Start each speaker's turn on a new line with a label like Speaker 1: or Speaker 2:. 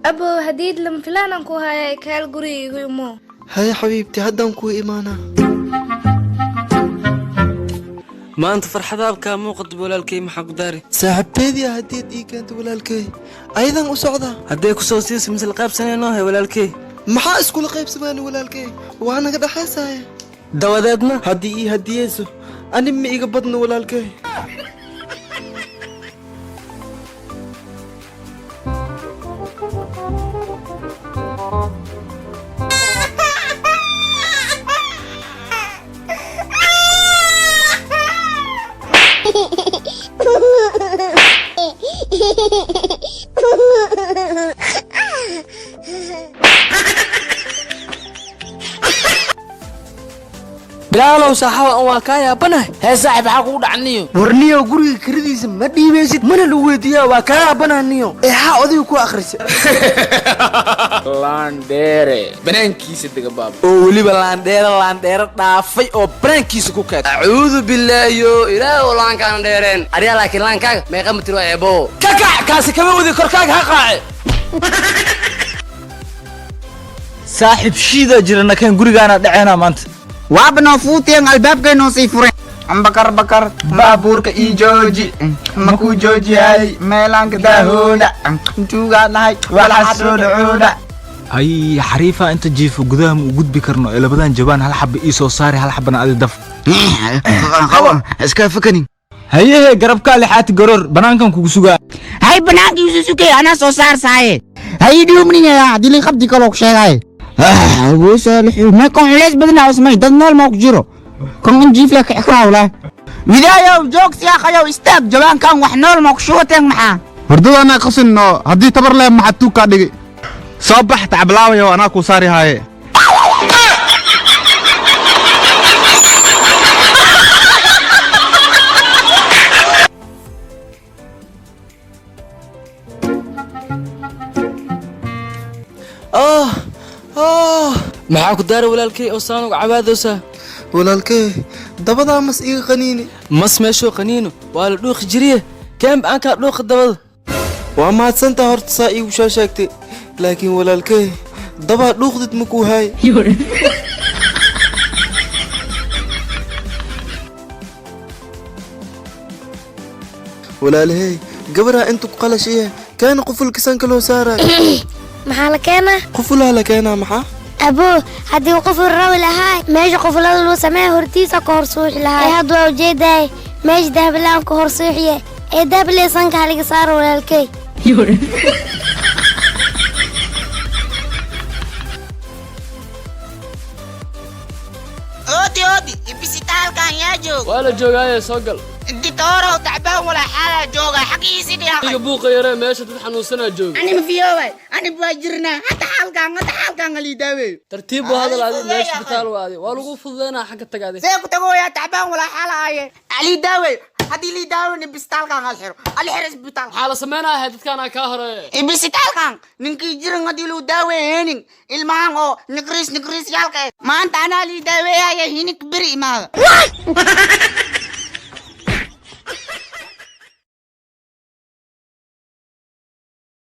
Speaker 1: أبو هديد لم فلان أنكو هاي كالقري يقيمو
Speaker 2: هيا حبيبتي هدا أنكو إيمانا
Speaker 3: ما أنت فرحة بكا موقت بولالكي محق داري
Speaker 2: ساعبتيدي هديد إيه كانت ولالكي أيضا أسعدها
Speaker 3: هديك سوسيس مثل قاب سنة نوهي ولالكي
Speaker 2: maxaa iskula qaybsamaani walaalkay waa naga dhaxaysaya
Speaker 3: dawadeedna
Speaker 2: haddii ii hadiyeyso ani ma iga badno walaalkay
Speaker 3: bilaalow saaxaba aan waa kaa yaabanahay hee saaxib maxaa kugu dhacniyo
Speaker 2: warniyo guriga kiradiisa ma dhiibaysid mana la weydiiyaa waa kaa yaabanaaniyo ee xaa odayga ku akhrisa
Speaker 4: laandheere banaankiisa dega baaba
Speaker 3: oo weliba laandheere dhaafay oo banaankiisa ku kaad acuudu billaahiyo ilaahay oo laankaan dheereen ariyaa laakiin laankaaga meeqa mitir waa eebo kakac kaasi kama wadi korkaaga ha qaace
Speaker 5: saaxib shiida jirana kan gurigaana dhaceena maanta
Speaker 6: وابنا فوتين الباب كانوا صفرين بكر بكر بابورك إيجوجي مكو جوجي هاي ميلانك داهودا توغا ناي ولا حسود عودا
Speaker 5: hay xariifa inta jiifo gudaha u gudbi karno ee labadan jabaan hal xab ii soo saari hal xabana adi daf
Speaker 6: قوم اسكا فكني
Speaker 5: hayehe garabka lixaati garoor banaankan kugu sugaa
Speaker 6: هاي بناك يوسوكي انا سو صار سايد هاي ديومني يا دي لي خبدي كلوك شيغاي ابو صالح ما كون ليش بدنا اسمي دنا الموق جيرو كون نجيف لك اخراولا بدايه جوكس يا خيو استاذ جبان كان وحنا الموق شوتين معاه
Speaker 7: hordada anaa qasinno haddii tabar leh maxaad tuu kaa dhigay soo bax tacbalaawayo anaa kuu saari haaye
Speaker 3: maxaa ku daara walaalkay oo saan uga cabaadaysaa
Speaker 2: walaalkay dabadaa mas iga qaniini
Speaker 3: mas meeshoo qaniino waa la dhuuqi jiriye kaanba aan kaa dhuuqa dabada
Speaker 2: waa mahadsantaa horta saa iigu shaashaagtay laakiin walaalkay dabaa dhuuqdid makuu haay walaalahey gabaraa intu ku qalashiye keena qufulka sanka loo saaraayo
Speaker 1: maxaa la keenaa
Speaker 2: qufulaha la keenaa maxaa
Speaker 1: أبو هدي وقفل الراوي هاي ماشي قفل هذا سماه هرتيسا كهر صوح لهاي هاد وجداي ماشي دهب لام كهر صوحية إيه دهب اللي صنك عليك صار ولا الكي
Speaker 6: اودي البسيطال كان ياجوك
Speaker 3: waa la joogaaye soo gal
Speaker 6: الدكتور وتعبان ولا حالة جوغا حقي سيدي يا
Speaker 3: iga buuqa yaree meesha dad xanuunsanaa jooga
Speaker 6: أنا مفيوبي أنا بواجرنا حتى حالكان اللي داوي
Speaker 3: tartiib buu hadal aadi meesha isbitaal waadi waa lagu fududeynaa xagga tagaade
Speaker 6: سيكو تقول يا تعبان ولا حالة آيه علي داوي هدي اللي داوي نبستال كان الحر الحر اسبتال
Speaker 3: waxaa la samaynayaa dadkaana kaa horeeya
Speaker 6: البسيطال كان ننكي جرن هدي لو داوي هنين المانغو نكريس يالك ما أنت أنا اللي داوي هاي هنك بري ما